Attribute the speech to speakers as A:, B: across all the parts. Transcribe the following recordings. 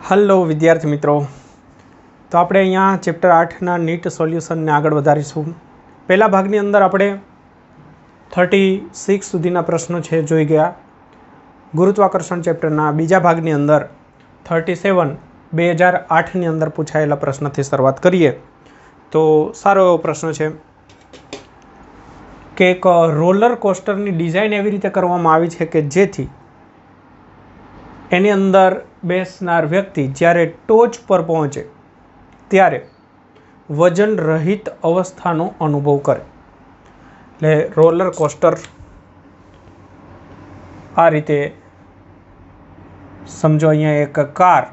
A: Hello વિદ્યાર્થી મિત્રો, તો આપણે અહીંયા ચેપ્ટર 8ના નીટ સોલ્યુશનને આગળ વધારીશું. પહેલા ભાગની અંદર આપણે 36 સુધીના પ્રશ્નો છે જોઈ ગયા. ગુરુત્વાકર્ષણ ચેપ્ટરના બીજા ભાગની અંદર 37 2008ની અંદર પૂછાયેલા પ્રશ્નથી શરૂઆત કરીએ. તો સારો એવો પ્રશ્ન છે કે એક રોલર કોસ્ટરની ડિઝાઇન એવી રીતે કરવામાં આવી છે કે જેથી એની અંદર બેસનાર વ્યક્તિ જ્યારે ટોચ પર પહોંચે ત્યારે વજન રહિત અવસ્થાનો અનુભવ કરે. એટલે રોલર કોસ્ટર આ રીતે સમજો, અહીંયા એક કાર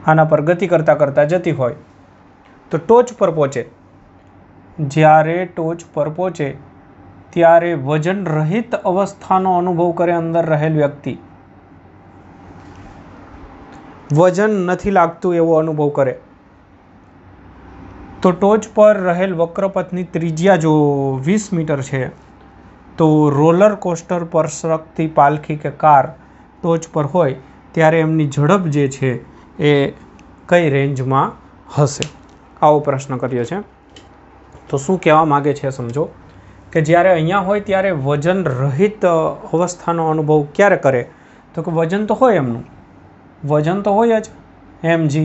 A: આના પર ગતિ કરતાં કરતાં જતી હોય તો ટોચ પર પહોંચે, જ્યારે ટોચ પર પહોંચે ત્યારે વજન રહિત અવસ્થાનો અનુભવ કરે. અંદર રહેલ વ્યક્તિ વજન નથી લાગતું એવો અનુભવ કરે. તો ટોચ પર રહેલ વક્રપથની ત્રિજ્યા જો 20 મીટર છે તો રોલર કોસ્ટર પર સરકતી પાલખી કે કાર ટોચ પર હોય ત્યારે એમની ઝડપ જે છે એ કઈ રેન્જમાં હશે? આવો પ્રશ્ન કર્યો છે. તો શું કહેવા માગે છે સમજો કે જ્યારે અહીંયા હોય ત્યારે વજન રહિત અવસ્થાનો અનુભવ ક્યારે કરે? તો કે વજન તો હોય, એમનું વજન તો હોય જ, mg.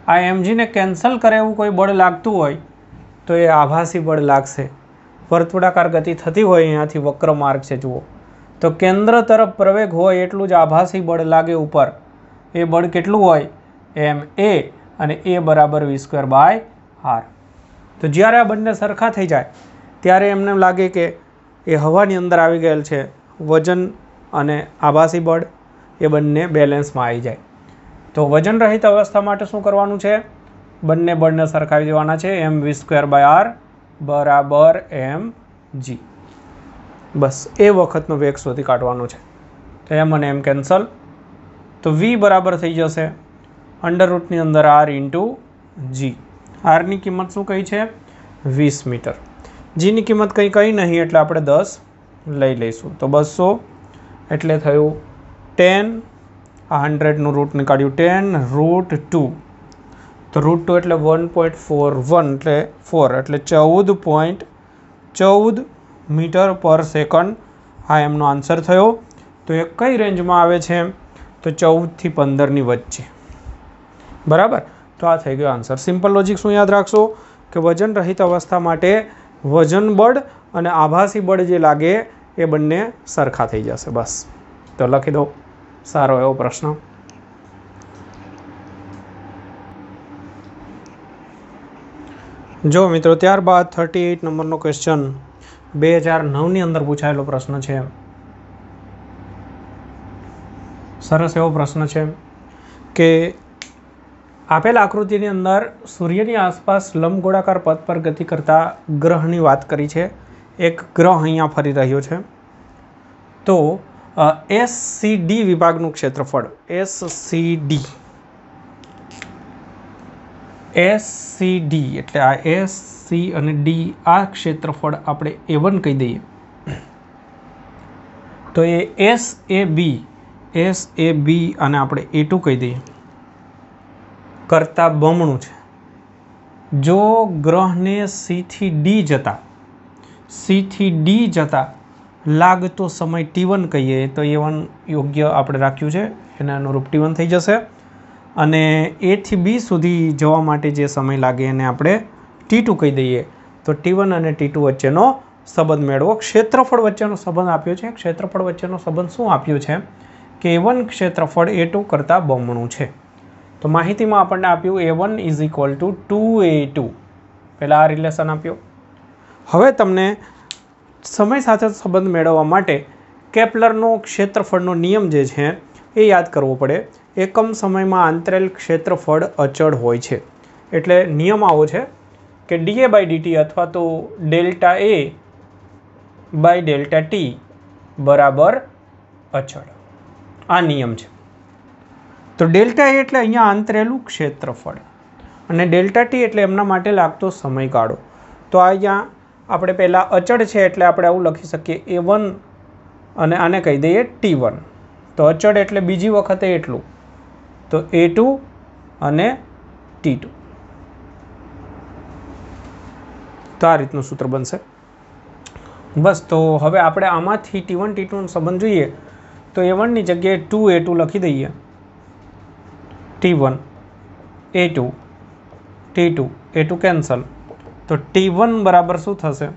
A: આ mgને કેન્સલ કરે એવું કોઈ બળ લાગતું હોય તો એ આભાસી બળ લાગશે. વર્તુળાકાર ગતિ થતી હોય, અહીંયાથી વક્ર માર્ગ છે જુઓ, તો કેન્દ્ર તરફ પ્રવેગ હોય એટલું જ આભાસી બળ લાગે ઉપર. એ બળ કેટલું હોય? ma, અને a બરાબર v²/r. તો જ્યારે આ બંને સરખા થઈ જાય ત્યારે એમને લાગે કે એ હવાની અંદર આવી ગયેલ છે. વજન અને આભાસી બળ એ બંને બેલેન્સમાં આવી જાય. તો વજન રહિત અવસ્થા માટે શું કરવાનું છે? બંને બળને સરખાવી દેવાના છે. mv²/r બરાબર mg. બસ એ વખતનો વેગ શોધી કાઢવાનો છે. તો m અને m કેન્સલ, તો v બરાબર થઈ જશે અંડરરૂટની અંદર r ઇન્ટુ g. આરની કિંમત શું કહી છે? 20 મીટર. જીની કિંમત કંઈ નહીં એટલે આપણે 10 લઈ લઈશું. તો 200 એટલે થયું 10. આ 100નું રૂટ નીકાળ્યું 10 √2. તો √2 એટલે 1.41 એટલે 4 એટલે 14.14 મીટર પર સેકન્ડ. આ એમનો આન્સર થયો. તો એ કઈ રેન્જમાં આવે છે? તો 14 થી 15ની વચ્ચે. બરાબર. તો આ થઈ ગયો આન્સર. સિમ્પલ લોજિક શું યાદ રાખશો કે વજન રહિત અવસ્થા માટે વજન બળ અને આભાસી બળ જે લાગે એ બંને સરખા થઈ જશે. બસ તો લખી દો. સારો એવો પ્રશ્ન. જો મિત્રો, ત્યારબાદ 38 નંબરનો ક્વેશ્ચન 2009ની અંદર પૂછાયેલો પ્રશ્ન છે. સરસ એવો પ્રશ્ન છે કે આપેલ આકૃતિની અંદર સૂર્યની આસપાસ લંબગોળાકાર પથ પર ગતિ કરતા ગ્રહની વાત કરી છે. એક ગ્રહ અહીંયા ફરી રહ્યો છે. તો SCD વિભાગનું ક્ષેત્રફળ, SCD એટલે આ SC અને D, આ ક્ષેત્રફળ આપણે A1 કહી દઈએ. તો એ SAB અને આપણે A2 કહી દઈએ કરતાં બમણું છે. જો ગ્રહને C થી D જતા લાગતો સમય T1 કહીએ તો A1 યોગ્ય આપણે રાખ્યું છે, એને અનુરૂપ T1 થઈ જશે. અને A થી B સુધી જવા માટે જે સમય લાગે એને આપણે T2 કહી દઈએ. તો T1 અને T2 વચ્ચેનો સંબંધ મેળવો. ક્ષેત્રફળ વચ્ચેનો સંબંધ આપ્યો છે. ક્ષેત્રફળ વચ્ચેનો સંબંધ શું આપ્યો છે કે A1 ક્ષેત્રફળ A2 કરતાં બમણું છે. તો માહિતીમાં આપણને આપ્યું A1 = 2A2. પહેલાં આ રિલેશન આપ્યો. હવે તમને સમય સાથે સંબંધ મેળવવા માટે કેપ્લરનો ક્ષેત્રફળનો નિયમ જે છે એ યાદ કરવો પડે. એકમ સમયમાં આંતરેલ ક્ષેત્રફળ અચળ હોય છે. એટલે નિયમ આવો છે કે dA/dt અથવા તો ΔA/ΔT બરાબર અચળ. આ નિયમ છે. તો ડેલ્ટા એ એટલે અહીંયા આંતરેલું ક્ષેત્રફળ અને ડેલ્ટા ટી એટલે એમના માટે લાગતો સમયગાળો. તો અહીંયા આપણે પહેલાં અચળ છે એટલે આપણે આવું લખી શકીએ A1 અને આને કહી દઈએ T1. તો અચળ એટલે બીજી વખતે એટલું, તો A2 અને T2. તો આ રીતનું સૂત્ર બનશે. બસ, તો હવે આપણે આમાંથી T1 T2 નો સંબંધ જોઈએ તો A1 ની જગ્યાએ 2A2 લખી દઈએ, T1 A2 T2 A2 cancel, તો T1 બરાબર શું થશે?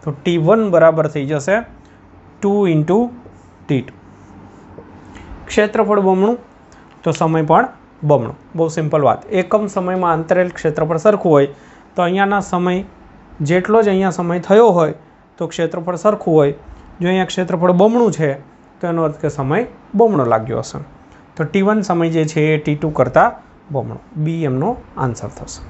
A: તો T1 બરાબર થઈ જશે 2 × T2. ક્ષેત્રફળ બમણું તો સમય પણ બમણો. બહુ સિમ્પલ વાત. એકમ સમયમાં અંતરેલ ક્ષેત્રફળ સરખું હોય તો અહીંયાના સમય જેટલો જ અહીંયા સમય થયો હોય તો ક્ષેત્રફળ સરખું હોય. જો અહીંયા ક્ષેત્રફળ બમણું છે તો એનો અર્થ કે સમય બમણો લાગ્યો હશે. તો T1 સમય જે છે એ T2 કરતાં બમણો. બી એમનો આન્સર થશે.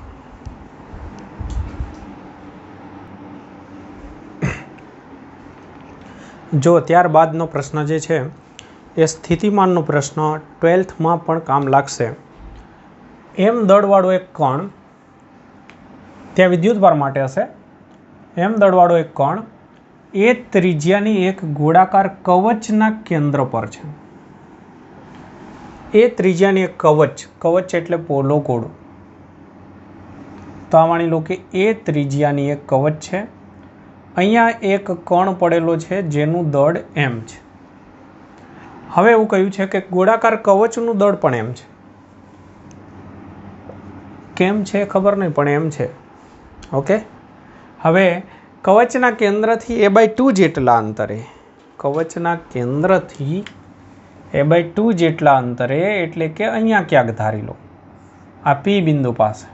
A: જો ત્યારબાદનો પ્રશ્ન જે છે એ સ્થિતિમાનનો પ્રશ્ન 12થમાં પણ કામ લાગશે. એમ દળવાળો એક કણ, ત્યાં વિદ્યુતભાર માટે હશે. એમ દળવાળો એક કણ એ ત્રિજ્યાની એક ગોળાકાર કવચના કેન્દ્ર પર છે. એ ત્રિજ્યાની એક કવચ એટલે પોલો ગોળો. તો આ માની લો કે એ ત્રિજ્યાની એક કવચ છે. અહીંયા એક કણ પડેલો છે જેનું દળ m છે. હવે એવું કહ્યું છે કે ગોળાકાર કવચનું દળ પણ m છે. કેમ છે ખબર નહીં, પણ m છે. ઓકે, હવે કવચના કેન્દ્રથી a/2 જેટલા અંતરે, કવચના કેન્દ્રથી a/2 જેટલા અંતરે એટલે કે અહીંયા ક્યાંક ધારી લો, આ P બિંદુ પાસે,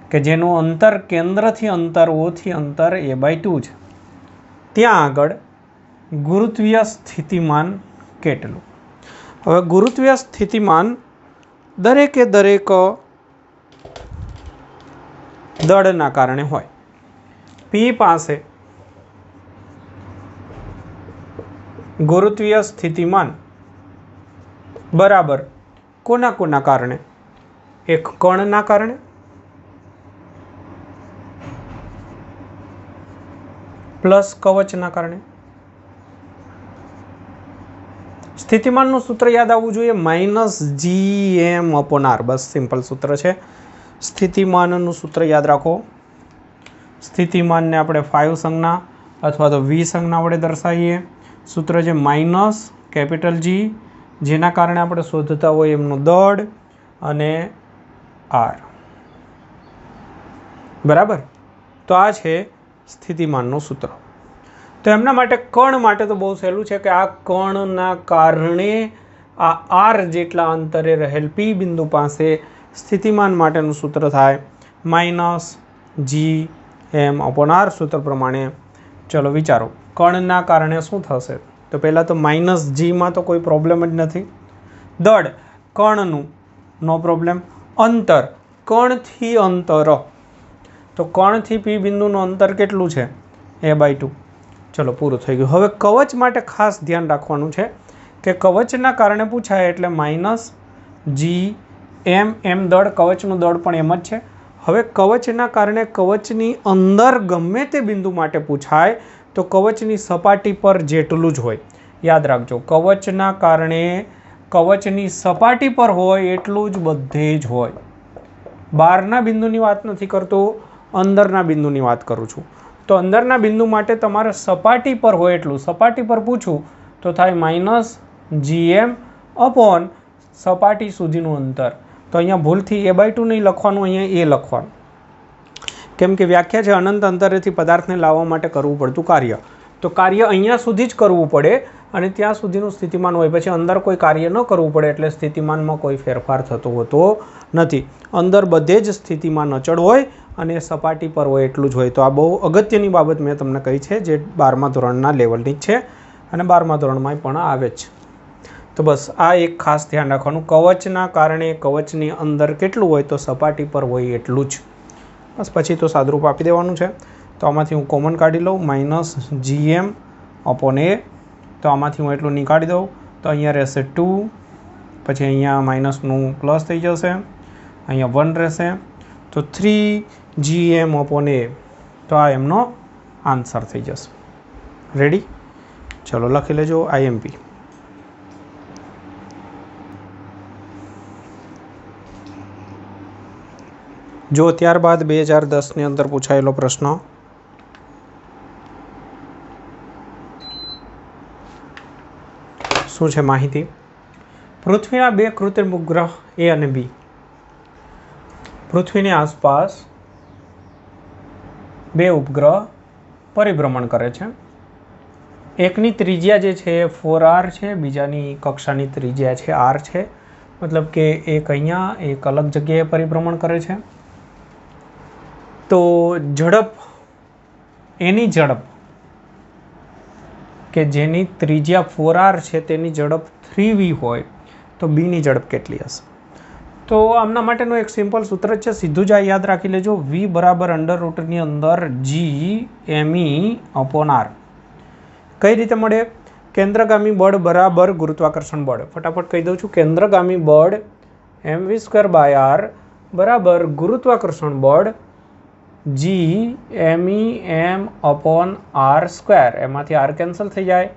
A: કે જેનું અંતર કેન્દ્રથી અંતર O થી અંતર a/2 છે, ત્યાં આગળ ગુરુત્વીય સ્થિતિમાન કેટલું? હવે ગુરુત્વીય સ્થિતિમાન દરેકે દરેક દળના કારણે હોય. P પાસે ગુરુત્વીય સ્થિતિમાન બરાબર કોના કોના કારણે? એક કણના કારણે, પ્લસ કવચના કારણે. સ્થિતિમાનનું સૂત્ર યાદ આવવું જોઈએ, -Gm/r. બસ સિમ્પલ સૂત્ર છે. સ્થિતિમાનનું સૂત્ર યાદ રાખો. સ્થિતિમાનને આપણે 5 સંજ્ઞા અથવા તો V સંજ્ઞા વડે દર્શાવીએ. સૂત્ર છે -G, જેના કારણે આપણે શોધતા હોય એમનું દળ, અને R. બરાબર? તો આ છે સ્થિતિમાનનું સૂત્ર. તો એમના માટે કણ માટે તો બહુ સહેલું છે કે આ કણના કારણે આ R જેટલા અંતરે રહેલ P બિંદુ પાસે સ્થિતિમાન માટેનું સૂત્ર થાય -Gm/r. સૂત્ર પ્રમાણે ચલો વિચારો, કણના કારણે શું થશે? તો પહેલાં તો -Gમાં તો કોઈ પ્રોબ્લેમ જ નથી. દળ કણનું નો પ્રોબ્લેમ. અંતર કણથી અંતર, તો કણથી P બિંદુનું અંતર કેટલું છે? a/2. ચલો પૂરું થઈ ગયું. હવે કવચ માટે ખાસ ધ્યાન રાખવાનું છે કે કવચના કારણે પૂછાય એટલે -Gm દળ, કવચનું દળ પણ એમ જ છે. હવે કવચના કારણે કવચની અંદર ગમે તે બિંદુ માટે પૂછાય તો કવચની સપાટી પર જેટલું જ હોય. યાદ રાખજો, કવચના કારણે કવચની સપાટી પર હોય એટલું જ બધે જ હોય. બહારના બિંદુની વાત નથી કરતો, અંદરના બિંદુની વાત કરું છું. તો અંદરના બિંદુ માટે તમારે સપાટી પર હોય એટલું, સપાટી પર પૂછું તો થાય -Gm/ સપાટી સુધીનું અંતર. તો અહીંયા ભૂલથી a/2 નહીં લખવાનું, અહીંયા a લખવાનું, કેમ કે વ્યાખ્યા છે અનંત અંતરેથી પદાર્થને લાવવા માટે કરવું પડતું કાર્ય. તો કાર્ય અહીંયા સુધી જ કરવું પડે અને ત્યાં સુધીનું સ્થિતિમાન હોય, પછી અંદર કોઈ કાર્ય ન કરવું પડે એટલે સ્થિતિમાનમાં કોઈ ફેરફાર થતો હોતો નથી. અંદર બધે જ સ્થિતિમાન અચળ હોય અને સપાટી પર હોય એટલું જ હોય. તો આ બહુ અગત્યની બાબત મેં તમને કહી છે, જે 12મા ધોરણના લેવલની જ છે અને 12મા ધોરણમાં પણ આવે છે. તો બસ આ એક ખાસ ધ્યાન રાખવાનું, કવચના કારણે કવચની અંદર કેટલું હોય તો સપાટી પર હોય એટલું જ. બસ પછી તો સાદરૂપ આપી દેવાનું છે. તો આમાંથી હું કોમન કાઢી લઉં, -Gm/a. તો આમાંથી હું એટલું નીકાળી દઉં તો અહીંયા રહેશે 2, પછી અહીંયા માઇનસનું પ્લસ થઈ જશે, અહીંયા 1 રહેશે, તો 3Gm/a. તો આ એમનો આન્સર થઈ જશે. રેડી? ચલો લખી લેજો IMP. જો ત્યારબાદ 2010ની અંદર પૂછાયેલો પ્રશ્ન, શું છે માહિતી? પૃથ્વીના 2 કૃત્રિમ ઉપગ્રહ એ અને બી પૃથ્વીની આસપાસ 2 ઉપગ્રહ પરિભ્રમણ કરે છે. એકની ત્રિજ્યા જે છે એ 4r છે, બીજાની કક્ષાની ત્રિજ્યા છે r છે. મતલબ કે એક અહીંયા એક અલગ જગ્યાએ પરિભ્રમણ કરે છે. તો ઝડપ, એની ઝડપ કે જેની ત્રિજ્યા 4r છે તેની ઝડપ 3v હોય તો બીની ઝડપ કેટલી હશે? તો આમના માટેનું એક સિમ્પલ સૂત્ર છે, સીધું જ આ યાદ રાખી લેજો. v બરાબર અંડર રૂટની અંદર g_me/r. કઈ રીતે મળે? કેન્દ્રગામી બળ બરાબર ગુરુત્વાકર્ષણ બળ. ફટાફટ કહી દઉં છું, કેન્દ્રગામી બળ mv²/r બરાબર ગુરુત્વાકર્ષણ બળ g_me/m/r². એમાંથી r કેન્સલ થઈ જાય,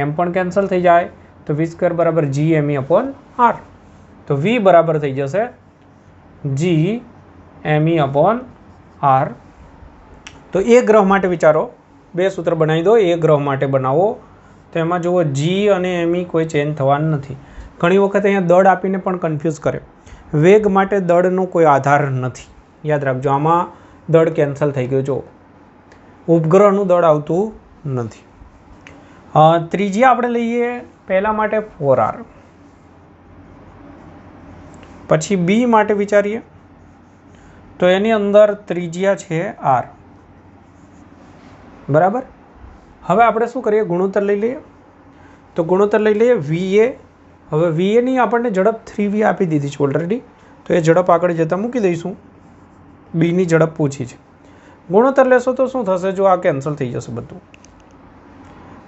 A: m પણ કેન્સલ થઈ જાય, તો v² બરાબર g_me/r. તો v બરાબર થઈ જશે g_me/r. તો એ ગ્રહ માટે વિચારો, 2 સૂત્ર બનાવી દો. એ ગ્રહ માટે બનાવો તો એમાં જુઓ g અને me કોઈ ચેન્જ થવાનું નથી. ઘણી વખત અહીંયા દળ આપીને પણ કન્ફ્યુઝ કરે. વેગ માટે દળનો કોઈ આધાર નથી, યાદ રાખજો. આમાં દળ કેન્સલ થઈ ગયું. જો ઉપગ્રહનું દળ આવતું નથી. ત્રિજ્યા આપણે લઈએ પહેલા માટે 4r, પછી બી માટે વિચારીએ તો એની અંદર ત્રિજ્યા છે r, બરાબર. હવે આપણે શું કરીએ? ગુણોત્તર લઈ લઈએ. તો ગુણોત્તર લઈ લઈએ va. હવે vaની આપણને ઝડપ 3v આપી દીધી છે ઓલરેડી, તો એ ઝડપ આગળ જતાં મૂકી દઈશું. બીની ઝડપ પૂછી છે. ગુણોત્તર લેશો તો શું થશે? જો આ કેન્સલ થઈ જશે બધું.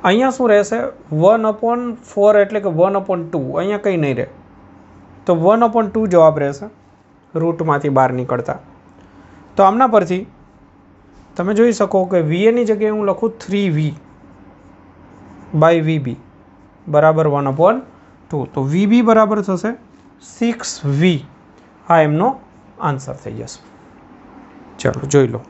A: અહીંયા શું રહેશે? 1/4 એટલે કે 1/2. અહીંયા કંઈ નહીં રહે, તો 1/2 જવાબ રહેશે રૂટમાંથી બહાર નીકળતા. તો આમના પરથી તમે જોઈ શકો કે vaની જગ્યાએ હું લખું 3v/vb બરાબર 1/2. તો vb બરાબર થશે 6v. આ એમનો આન્સર થઈ જશે. ચાલો જોઈ લો.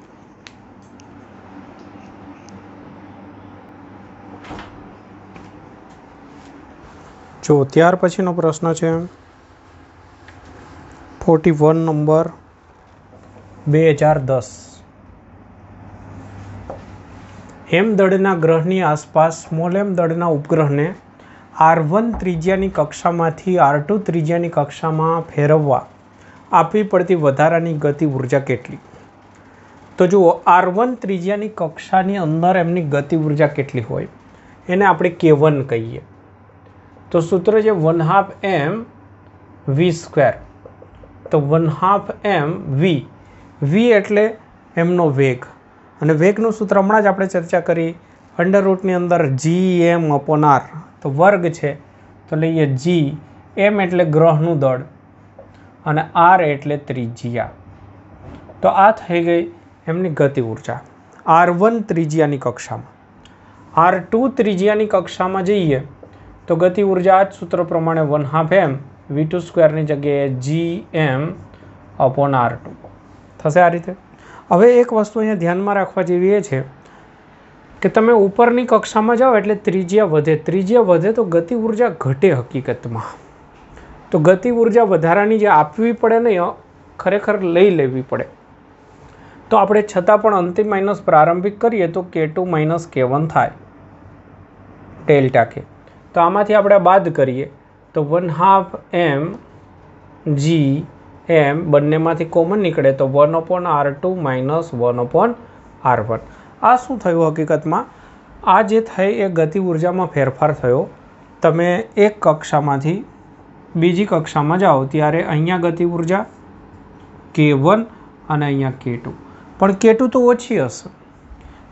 A: જો ત્યાર પછીનો પ્રશ્ન છે 41 નંબર 2010. m દળના ગ્રહની આસપાસ સ્મોલ m દળના ઉપગ્રહને r1 ત્રિજ્યાની કક્ષામાંથી r2 ત્રિજ્યાની કક્ષામાં ફેરવવા આપવી પડતી વધારાની ગતિ ઉર્જા કેટલી? તો જુઓ, r1 ત્રિજ્યાની કક્ષાની અંદર એમની ગતિ ઉર્જા કેટલી હોય એને આપણે k1 કહીએ. તો સૂત્ર છે 1/2 mv². તો 1/2 mv, v એટલે એમનો વેગ, અને વેગનું સૂત્ર હમણાં જ આપણે ચર્ચા કરી, અંડરરૂટની અંદર gm/r. તો વર્ગ છે તો લઈએ g, m એટલે ગ્રહનું દળ અને r એટલે ત્રિજ્યા. તો આ થઈ ગઈ એમની ગતિ ઉર્જા r1 ત્રિજ્યાની કક્ષામાં. r2 ત્રિજ્યાની કક્ષામાં જઈએ તો ગતિ ઉર્જા આ જ સૂત્ર પ્રમાણે 1/2 mv²ની જગ્યાએ gm/r2 થશે. આ રીતે. હવે એક વસ્તુ અહીંયા ધ્યાનમાં રાખવા જેવી એ છે કે તમે ઉપરની કક્ષામાં જાઓ એટલે ત્રિજ્યા વધે. ત્રિજ્યા વધે તો ગતિ ઉર્જા ઘટે હકીકતમાં. તો ગતિ ઉર્જા વધારાની જે આપવી પડે ને, ખરેખર લઈ લેવી પડે. તો આપણે છતાં પણ અંતિમ માઇનસ પ્રારંભિક કરીએ તો k2 - k1 થાય, ડેલ્ટા k. તો આમાંથી આપણે બાદ કરીએ તો 1/2 mgm બંનેમાંથી કોમન નીકળે તો 1/r2 - 1/r1. આ શું થયું હકીકતમાં? આ જે થઈ એ ગતિ ઉર્જામાં ફેરફાર થયો. તમે એક કક્ષામાંથી બીજી કક્ષામાં જાઓ ત્યારે અહીંયા ગતિ ઉર્જા k1 અને અહીંયા k2, પણ k2 તો ઓછી હશે.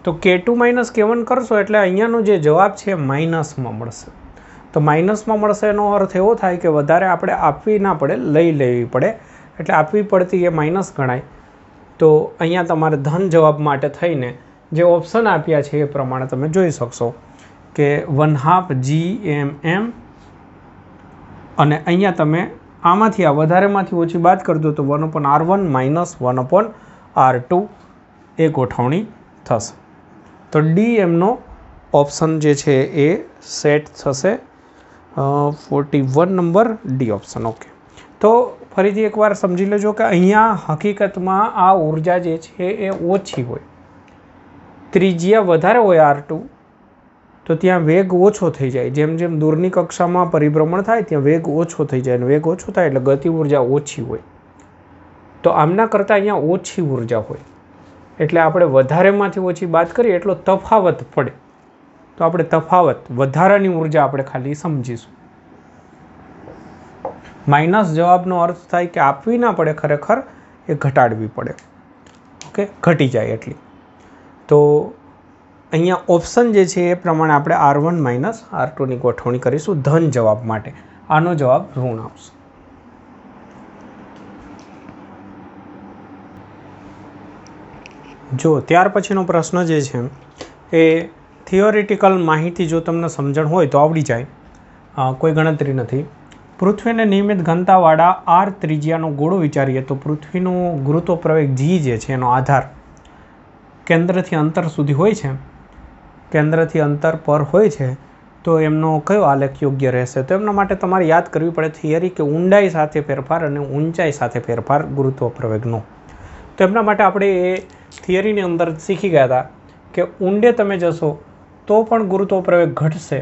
A: તો k2 - k1 કરશો એટલે અહીંયાનો જે જવાબ છે માઇનસમાં મળશે. તો માઇનસમાં મળશે એનો અર્થ એવો થાય કે વધારે આપણે આપવી ના પડે, લઈ લેવી પડે. એટલે આપવી પડતી એ માઇનસ ગણાય. તો અહીંયા તમારે ધન જવાબ માટે થઈને જે ઓપ્શન આપ્યા છે એ પ્રમાણે તમે જોઈ શકશો કે 1/2 gmm અને અહીંયા તમે આમાંથી આ વધારેમાંથી ઓછી બાદ કરી દો તો 1/r1 માઇનસ 1/r2 એ ગોઠવણી થશે. તો ડી એમનો ઓપ્શન જે છે એ સેટ થશે. 41 નંબર ડી ઓપ્શન. ઓકે, તો ફરીથી એકવાર સમજી લેજો કે અહીંયા હકીકતમાં આ ઉર્જા જે છે એ ઓછી હોય, ત્રિજ્યા વધારે હોય R2 તો ત્યાં વેગ ઓછો થઈ જાય. જેમ જેમ દૂરની કક્ષામાં પરિભ્રમણ થાય ત્યાં વેગ ઓછો થઈ જાય, અને વેગ ઓછો થાય એટલે ગતિ ઉર્જા ઓછી હોય. તો આમના કરતાં અહીંયા ઓછી ઉર્જા હોય એટલે આપણે વધારેમાંથી ઓછી બાદ કરીએ એટલો તફાવત પડે. તો આપણે તફાવત વધારાની ઉર્જા આપણે ખાલી સમજીશું. માઇનસ જવાબનો અર્થ થાય કે આપવી ના પડે, ખરેખર એ ઘટાડવી પડે. ઓકે, ઘટી જાય એટલી. તો અહીંયા ઓપ્શન જે છે એ પ્રમાણે આપણે R1 માઇનસ R2ની ગોઠવણી કરીશું ધન જવાબ માટે. આનો જવાબ ઋણ આવશે. જો ત્યાર પછીનો પ્રશ્ન જે છે એ થિયોરિટિકલ માહિતી જો તમને સમજણ હોય તો આવડી જાય, કોઈ ગણતરી નથી. પૃથ્વીને નિયમિત ઘનતાવાળા R ત્રિજ્યાનો ગોળો વિચારીએ તો પૃથ્વીનો ગુરુત્વ પ્રવેગ G જે છે એનો આધાર કેન્દ્રથી અંતર સુધી હોય છે, કેન્દ્રથી અંતર પર હોય છે. તો એમનો કયો આલેખ યોગ્ય રહેશે? તો એમના માટે તમારે યાદ કરવી પડે થિયરી કે ઊંડાઈ સાથે ફેરફાર અને ઊંચાઈ સાથે ફેરફાર ગુરુત્વ પ્રવેગનો. તો એમના માટે આપણે એ થિયરીની અંદર શીખી ગયા હતા કે ઊંડે તમે જશો તો પણ ગુરુત્વ પ્રવેગ ઘટશે,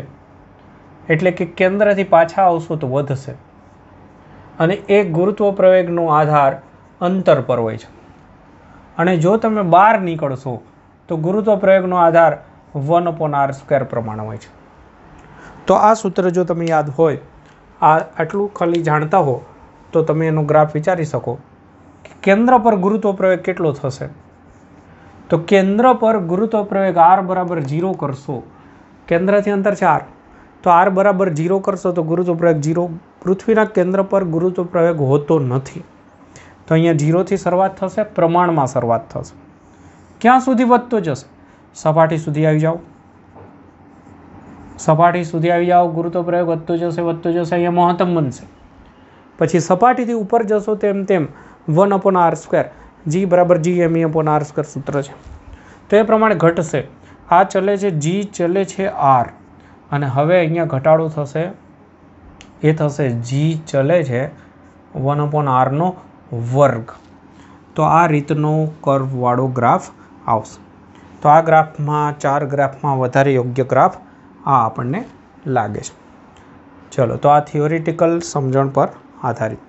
A: એટલે કે કેન્દ્રથી પાછા આવશો તો વધશે. અને એ ગુરુત્વ પ્રવેગનો આધાર અંતર પર હોય છે. અને જો તમે બહાર નીકળશો તો ગુરુત્વ પ્રવેગનો આધાર 1/r² પ્રમાણે હોય છે. તો આ સૂત્ર જો તમે યાદ હોય, આટલું ખાલી જાણતા હો તો તમે એનો ગ્રાફ વિચારી શકો કે કેન્દ્ર પર ગુરુત્વ પ્રવેગ કેટલો થશે. તો કેન્દ્ર પર ગુરુત્વ પ્રવેગ r બરાબર 0 કરશો, કેન્દ્રથી અંતર છે r, તો r બરાબર 0 કરશો તો ગુરુત્વ પ્રવેગ 0. પૃથ્વીના કેન્દ્ર પર ગુરુત્વ પ્રવેગ હોતો નથી. તો અહીંયા 0થી શરૂઆત થશે, પ્રમાણમાં શરૂઆત થશે. ક્યાં સુધી વધતો જશે? સપાટી સુધી આવી જાઓ, સપાટી સુધી આવી જાઓ, ગુરુત્વ પ્રવેગ વધતો જશે, અહીંયા મહત્તમ બનશે. પછી સપાટીથી ઉપર જશો તેમ તેમ 1/r², G બરાબર G_m/r² સૂત્ર છે. તો એ પ્રમાણે ઘટશે. આ ચલે છે G, ચલે છે R, અને હવે અહીંયા ઘટાડો થશે, એ થશે G ચલે છે 1/r². તો આ રીતનો કર્વવાળો ગ્રાફ આવશે. તો આ ગ્રાફમાં 4 ગ્રાફમાં વધારે યોગ્ય ગ્રાફ આ આપણને લાગે છે. ચલો, તો આ થિયોરિટિકલ સમજણ પર આધારિત.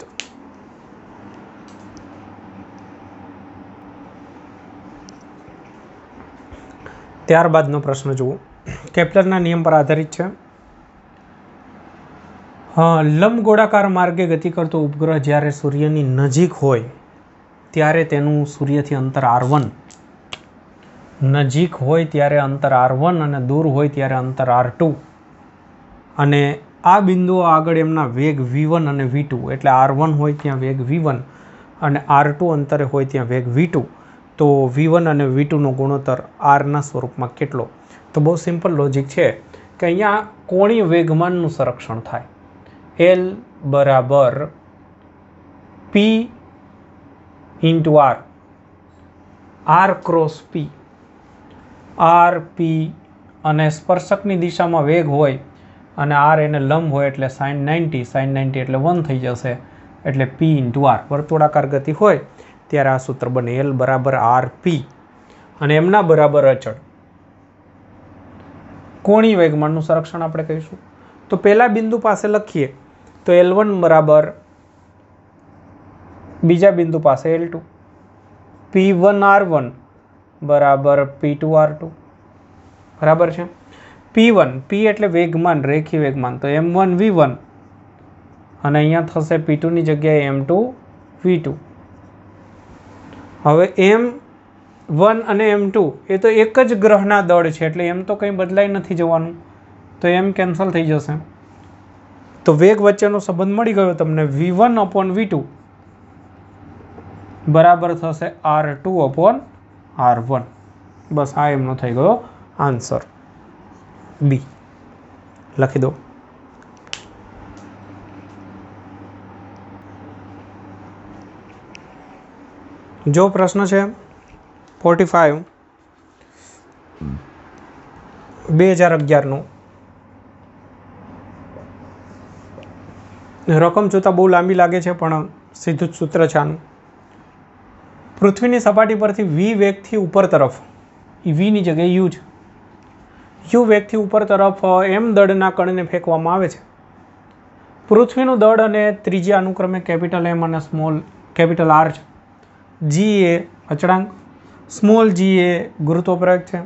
A: ત્યારબાદનો પ્રશ્ન જુઓ, કેપ્લરના નિયમ પર આધારિત છે. લંબગોળાકાર માર્ગે ગતિ કરતો ઉપગ્રહ જ્યારે સૂર્યની નજીક હોય ત્યારે તેનું સૂર્યથી અંતર R1, નજીક હોય ત્યારે અંતર R1 અને દૂર હોય ત્યારે અંતર R2, અને આ બિંદુઓ આગળ એમના વેગ V1 અને V2, એટલે R1 હોય ત્યાં વેગ V1 અને R2 અંતરે હોય ત્યાં વેગ V2. તો V1 અને V2નો ગુણોત્તર Rના સ્વરૂપમાં કેટલો? તો બહુ સિમ્પલ લોજિક છે કે અહીંયા કોણીય વેગમાનનું સંરક્ષણ થાય. L બરાબર P × R, R cross P, R P, અને સ્પર્શકની દિશામાં વેગ હોય અને R એને લંબ હોય એટલે sin 90, sin 90 એટલે 1 થઈ જશે, એટલે P × R. વર્તુળાકાર ગતિ હોય ત્યારે આ સૂત્ર બને L બરાબર RP, અને એમના બરાબર અચળ કોણીય વેગમાનનું સંરક્ષણ આપણે કહીશું. તો પહેલા બિંદુ પાસે લખીએ તો L1 બરાબર બીજા બિંદુ પાસે L2, P1R1 બરાબર P2R2, બરાબર છે. P1, P એટલે વેગમાન, રેખી વેગમાન, તો M1 V1, અને અહીંયા થશે P2ની જગ્યાએ M2 V2. હવે M1 અને M2 એ તો એક જ ગ્રહના દળ છે, એટલે એમ તો કંઈ બદલાઈ નથી જવાનું, તો એમ કેન્સલ થઈ જશે. તો વેગ વચ્ચેનો સંબંધ મળી ગયો તમને. V1/V2 બરાબર થશે R2/R1. બસ આ એમનો થઈ ગયો આન્સર. બી લખી દો. જો પ્રશ્ન છે 45 2011નું, રકમ જોતાં બહુ લાંબી લાગે છે પણ સીધું જ સૂત્ર છે આનું. પૃથ્વીની સપાટી પરથી વી વેગથી ઉપર તરફ, વીની જગ્યાએ યુ છે, યુ વેગથી ઉપર તરફ એમ દળના કણને ફેંકવામાં આવે છે. પૃથ્વીનું દળ અને ત્રિજ્યા અનુક્રમે કેપિટલ એમ અને સ્મોલ કેપિટલ આર છે. જી એ અચળાંક, સ્મોલ જી એ ગુરુત્વપ્રવેગ છે.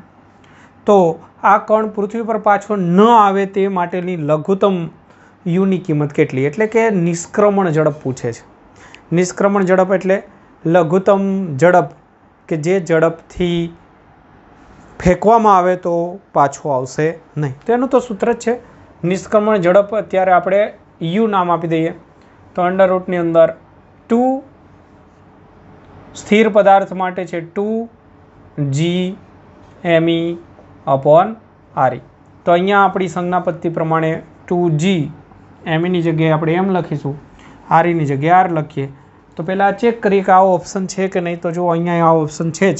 A: તો આ કણ પૃથ્વી પર પાછો ન આવે તે માટેની લઘુત્તમ યુની કિંમત કેટલી, એટલે કે નિષ્ક્રમણ ઝડપ પૂછે છે. નિષ્ક્રમણ ઝડપ એટલે લઘુત્તમ ઝડપ કે જે ઝડપથી ફેંકવામાં આવે તો પાછો આવશે નહીં. તેનું તો સૂત્ર જ છે નિષ્ક્રમણ ઝડપ. અત્યારે આપણે યુ નામ આપી દઈએ તો અંડર રૂટની અંદર 2 સ્થિર પદાર્થ માટે છે 2g/RE. તો અહીંયા આપણી સંજ્ઞા પદ્ધતિ પ્રમાણે 2g/ની જગ્યાએ આપણે એમ લખીશું, REની જગ્યાએ આર લખીએ. તો પહેલાં ચેક કરીએ કે આવો ઓપ્શન છે કે નહીં. તો જો અહીંયા આ ઓપ્શન છે જ.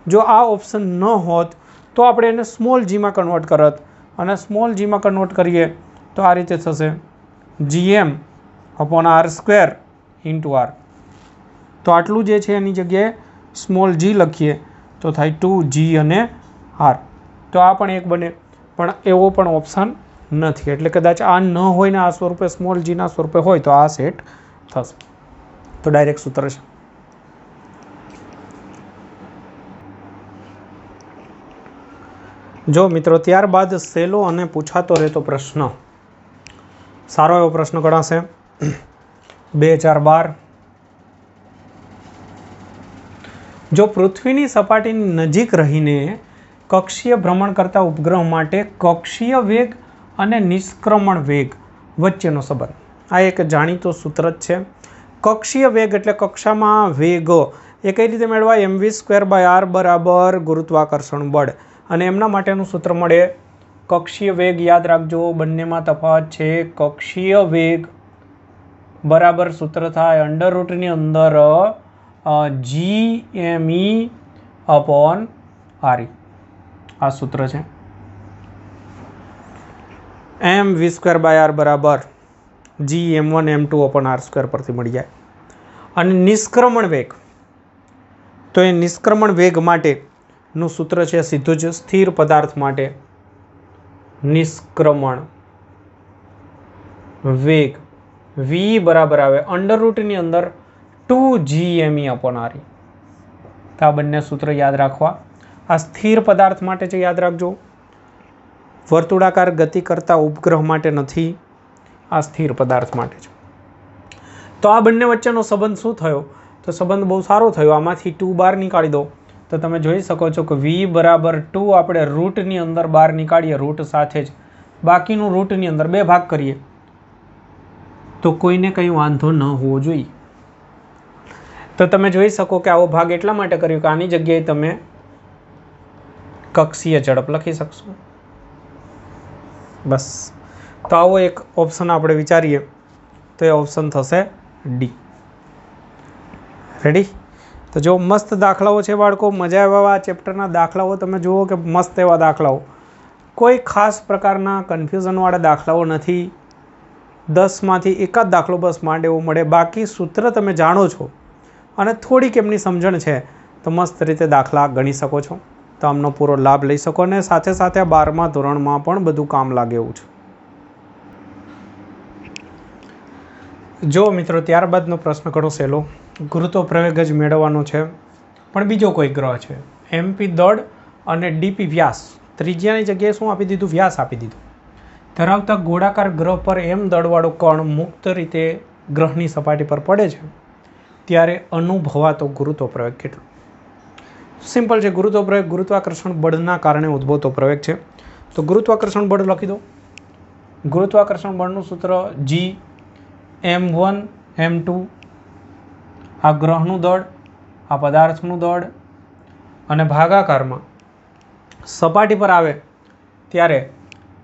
A: જો આ ઓપ્શન ન હોત તો આપણે એને સ્મોલ જીમાં કન્વર્ટ કરત, અને સ્મોલ જીમાં કન્વર્ટ કરીએ તો આ રીતે થશે gm/r² × r. તો આટલું જે છે એની જગ્યાએ સ્મોલ જી લખીએ તો થાય 2g અને r. તો આ પણ એક બને, પણ એવો પણ ઓપ્શન નથી. એટલે કદાચ આ ન હોય ને આ સ્વરૂપે સ્મોલ જીના સ્વરૂપે હોય તો આ સેટ થશે. તો ડાયરેક્ટ સૂત્ર છે. જો મિત્રો ત્યારબાદ સહેલો અને પૂછાતો રહેતો પ્રશ્ન, સારો એવો પ્રશ્ન ગણાશે. 2012, જો પૃથ્વીની સપાટીની નજીક રહીને કક્ષીય ભ્રમણ કરતા ઉપગ્રહ માટે કક્ષીય વેગ અને નિષ્ક્રમણ વેગ વચ્ચેનો સંબંધ. આ એક જાણીતો સૂત્ર જ છે. કક્ષીય વેગ એટલે કક્ષામાં વેગ. એ કઈ રીતે મેળવાય? mv²/r બરાબર ગુરુત્વાકર્ષણ બળ. અને એમના માટેનું સૂત્ર મળે કક્ષીય વેગ. યાદ રાખજો, બંનેમાં તફાવત છે. કક્ષીય વેગ બરાબર સૂત્ર થાય અંડર રૂટની અંદર gme/RE. આ સૂત્ર છે. mv²/r બરાબર gm1m2/r² પરથી મળી જાય. અને નિષ્ક્રમણ વેગ, તો એ નિષ્ક્રમણ વેગ માટેનું સૂત્ર છે સીધું જ સ્થિર પદાર્થ માટે નિષ્ક્રમણ વેગ v બરાબર આવે અંડર રૂટની અંદર 2gme/RE. તો આ બંને સૂત્ર યાદ રાખવા. આ સ્થિર પદાર્થ માટે છે, યાદ રાખજો. વર્તુળાકાર ગતિ કરતા ઉપગ્રહ માટે નથી, આ સ્થિર પદાર્થ માટે છે. તો આ બંને વચ્ચેનો સંબંધ શું થયો? તો સંબંધ બહુ સારો થયો. આમાંથી 2 બહાર નીકાળી દો તો તમે જોઈ શકો છો કે v બરાબર 2 આપણે રૂટની અંદર બહાર નીકાળીએ, રૂટ સાથે જ બાકીનું રૂટની અંદર 2 ભાગ કરીએ તો કોઈને કંઈ વાંધો ન હોવો જોઈએ. તો તમે જોઈ શકો કે આવો ભાગ એટલા માટે કર્યો કે આની જગ્યાએ તમે કક્ષીય ઝડપ લખી શકશો. બસ. તો આવો એક ઓપ્શન આપણે વિચારીએ તો એ ઓપ્શન થશે ડી. રેડી? તો જો મસ્ત દાખલાઓ છે બાળકો, મજા આવ્યા. આ ચેપ્ટરના દાખલાઓ તમે જુઓ કે મસ્ત એવા દાખલાઓ, કોઈ ખાસ પ્રકારના કન્ફ્યુઝનવાળા દાખલાઓ નથી. 10માંથી એકાદ દાખલો બસ માંડ એવો મળે, બાકી સૂત્ર તમે જાણો છો અને થોડીક એમની સમજણ છે તો મસ્ત રીતે દાખલા ગણી શકો છો. તો આમનો પૂરો લાભ લઈ શકો અને સાથે સાથે 12મા ધોરણમાં પણ બધું કામ લાગે એવું છે. જો મિત્રો ત્યારબાદનો પ્રશ્ન ઘણો સહેલો. ગુરુત્વપ્રવેગ જ મેળવવાનો છે પણ બીજો કોઈ ગ્રહ છે. MP દળ અને DP વ્યાસ, ત્રિજ્યાની જગ્યાએ શું આપી દીધું? વ્યાસ આપી દીધું. ધરાવતા ગોળાકાર ગ્રહ પર એમ દળવાળો કણ મુક્ત રીતે ગ્રહની સપાટી પર પડે છે ત્યારે અનુભવાતો ગુરુત્વપ્રવેગ કેટલો? સિમ્પલ છે. ગુરુત્વપ્રવેગ ગુરુત્વાકર્ષણ બળના કારણે ઉદ્ભવતો પ્રવેગ છે. તો ગુરુત્વાકર્ષણ બળ લખી દો. ગુરુત્વાકર્ષણ બળનું સૂત્ર gm1m2. આ ગ્રહનું દળ, આ પદાર્થનું દળ, અને ભાગાકારમાં સપાટી પર આવે ત્યારે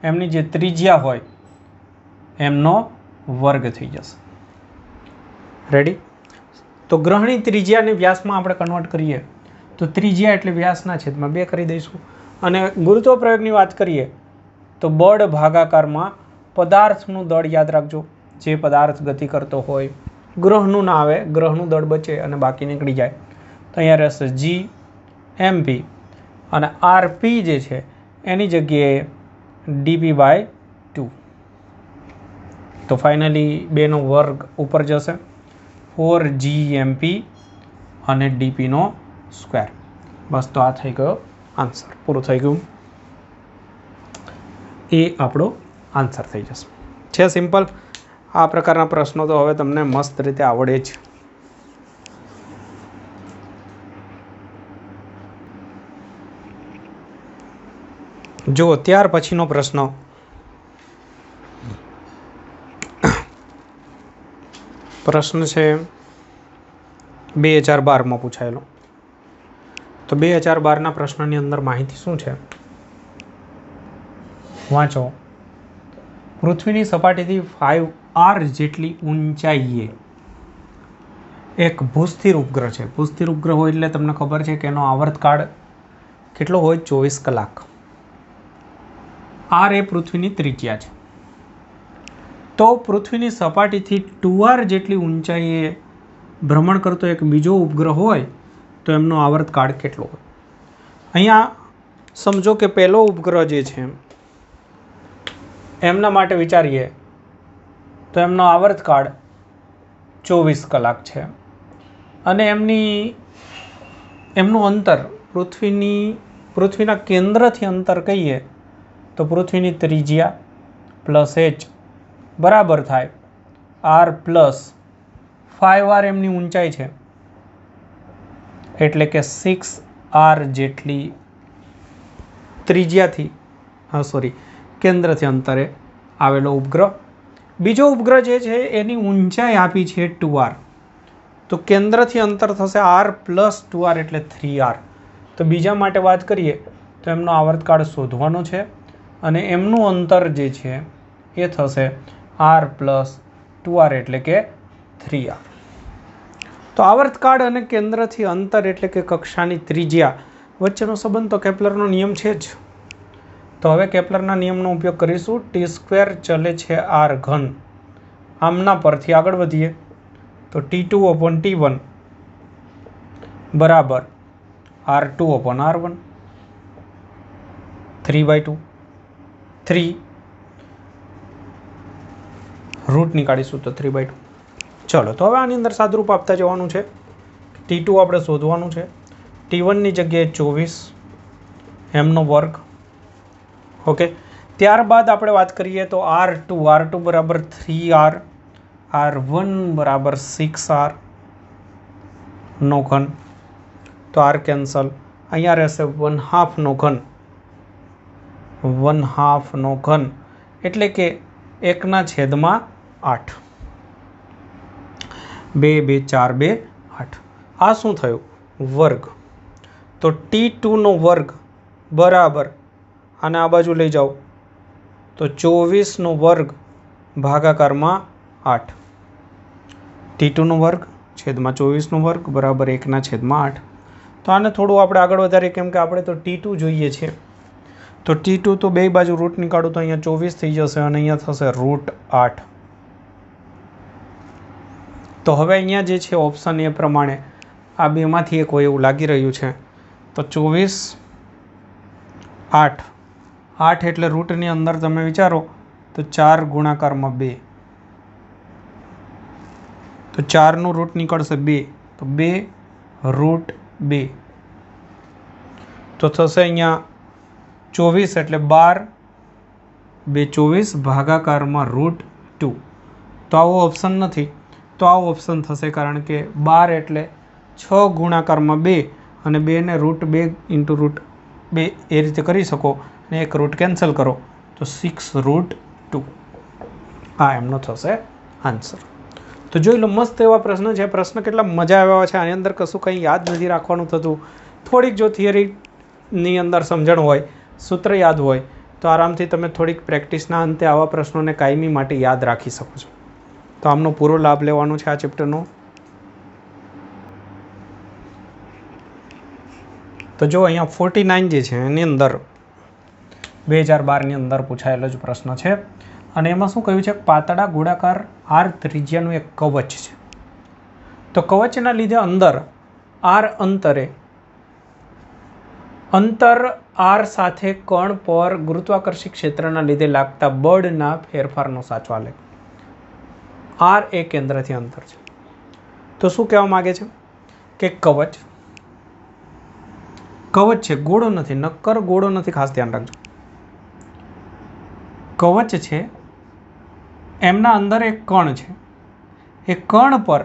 A: એમની જે ત્રિજ્યા હોય એમનો વર્ગ થઈ જશે. રેડી? તો ગ્રહની ત્રિજ્યાને વ્યાસમાં આપણે કન્વર્ટ કરીએ તો ત્રિજ્યા એટલે વ્યાસના છેદમાં 2 કરી દઈશું. અને ગુરુત્વ પ્રયોગની વાત કરીએ તો બળ ભાગાકારમાં પદાર્થનું દળ યાદ રાખજો. જે પદાર્થ ગતિ કરતો હોય, ગ્રહનું ના આવે, ગ્રહનું દળ બચે અને બાકી નીકળી જાય. તો અહીંયા રહેશે જી એમપી અને આરપી જે છે એની જગ્યાએ dp/2. તો ફાઇનલી 2નો વર્ગ ઉપર જશે, 4gmp અને dpનો સ્ક્વેર. બસ, તો આ થઈ ગયો આન્સર. પૂરું થઈ ગયું. એ આપણો આન્સર થઈ જશે. છે સિમ્પલ. આ પ્રકારના પ્રશ્નો તો હવે તમને મસ્ત રીતે આવડે જ. જો ત્યાર પછીનો પ્રશ્ન છે 2012માં પૂછાયેલો. તો 2012ના પ્રશ્નની અંદર માહિતી શું છે વાંચો. પૃથ્વીની સપાટીથી 5r જેટલી ઊંચાઈએ એક ભૂસ્થિર ઉપગ્રહ છે. ભૂસ્થિર ઉપગ્રહ હોય એટલે તમને ખબર છે કે એનો આવર્તકાળ કેટલો હોય? 24 કલાક. r એ પૃથ્વીની ત્રિજ્યા છે. તો પૃથ્વીની સપાટીથી 2r જેટલી ઊંચાઈએ ભ્રમણ કરતો એક બીજો ઉપગ્રહ હોય તો એમનો આવર્તકાળ કેટલો હોય? અહીંયા સમજો કે પહેલો ઉપગ્રહ જે છે એમના માટે વિચારીએ તો એમનો આવર્તકાળ 24 કલાક છે અને એમનું અંતર પૃથ્વીના કેન્દ્રથી અંતર કહીએ તો પૃથ્વીની ત્રિજ્યા પ્લસ h બરાબર થાય r પ્લસ 5r એમની ઊંચાઈ છે એટલે કે 6r જેટલી ત્રિજ્યાથી કેન્દ્રથી અંતરે આવેલો ઉપગ્રહ. બીજો ઉપગ્રહ જે છે એની ઊંચાઈ આપી છે 2r. તો કેન્દ્રથી અંતર થશે r પ્લસ 2r એટલે 3r. તો બીજા માટે વાત કરીએ તો એમનો આવર્તકાળ શોધવાનો છે અને એમનું અંતર જે છે એ થશે r પ્લસ 2r એટલે કે 3r. તો આવર્તકાળ અને કેન્દ્રથી અંતર એટલે કે કક્ષાની ત્રિજ્યા વચ્ચેનો સંબંધ તો કેપ્લરનો નિયમ છે જ. તો હવે કેપ્લરના નિયમનો ઉપયોગ કરીશું. t² ચલે છે r ઘન. આમના પરથી આગળ વધીએ તો T2/T1 બરાબર R2/R1 3/2 3 રૂટ નીકાળીશું તો 3/2. ચલો, તો હવે આની અંદર સાદરૂપ આપતા જવાનું છે. T2 આપણે શોધવાનું છે. T1ની જગ્યાએ 24 એમનો વર્ગ. ઓકે. ત્યારબાદ આપણે વાત કરીએ તો R2 બરાબર 3R, R1 બરાબર 6R નો ઘન. તો R કેન્સલ. અહીંયા રહેશે 1/2 નો ઘન. 1/2 નો ઘન એટલે કે 1/8. 2 2 4 2 8. આ શું થયું? વર્ગ. તો T2 નો વર્ગ બરાબર આને આ બાજુ લઈ જાઓ તો 24 નો વર્ગ ભાગાકારમાં 8. T2 નો વર્ગ છેદમાં 24 નો વર્ગ બરાબર 1/8. તો આને થોડું આપણે આગળ વધારીએ કેમ કે આપણે તો T2 જોઈએ છે. તો T2 તો બે બાજુ રૂટ નીકાળું તો અહીંયા 24 થઈ જશે અને અહીંયા થશે √8. તો હવે અહીંયા જે છે ઓપ્શન એ પ્રમાણે આ બેમાંથી એક હોય એવું લાગી રહ્યું છે. તો 24 8 8 એટલે રૂટની અંદર તમે વિચારો તો 4 ગુણાકારમાં 2. તો 4નું રૂટ નીકળશે 2 તો 2√2. તો થશે અહીંયા 24 એટલે 12 2 24 ભાગાકારમાં √2. તો આવો ઓપ્શન નથી. તો આવો ઓપ્શન થશે કારણ કે 12 એટલે 6 ગુણાકારમાં 2 અને 2 ને √2 × √2 એ રીતે કરી શકો અને એક રૂટ કેન્સલ કરો તો 6√2. આ એમનો થશે આન્સર. તો જોઈ લો, મસ્ત એવા પ્રશ્ન છે. પ્રશ્ન કેટલા મજા આવ્યા છે. આની અંદર કશું કંઈ યાદ નથી રાખવાનું થતું. થોડીક જો થિયરીની અંદર સમજણ હોય, સૂત્ર યાદ હોય તો આરામથી તમે થોડીક પ્રેક્ટિસના અંતે આવા પ્રશ્નોને કાયમી માટે યાદ રાખી શકો છો. તો આમનો પૂરો લાભ લેવાનો છે આ ચેપ્ટરનો. तो जो अहींया 49 जे छे एनी अंदर 2012 ની અંદર પૂછાયેલો જ પ્રશ્ન છે અને એમાં શું કહ્યું છે પાતળા ગોળાકાર આર ત્રિજ્યાનું એક કવચ છે. તો કવચના લીધે અંદર આર અંતર આર સાથે કણ પર ગુરુત્વાકર્ષી ક્ષેત્રના લીધે લાગતા બળના ફેરફારનો સાચો આલેખ. આર એ કેન્દ્રથી અંતર છે. તો શું કહેવા માગે છે કે કવચ છે, ગોળો નથી, નક્કર ગોળો નથી, ખાસ ધ્યાન રાખજો. કવચ છે, એમના અંદર એક કણ છે. એ કણ પર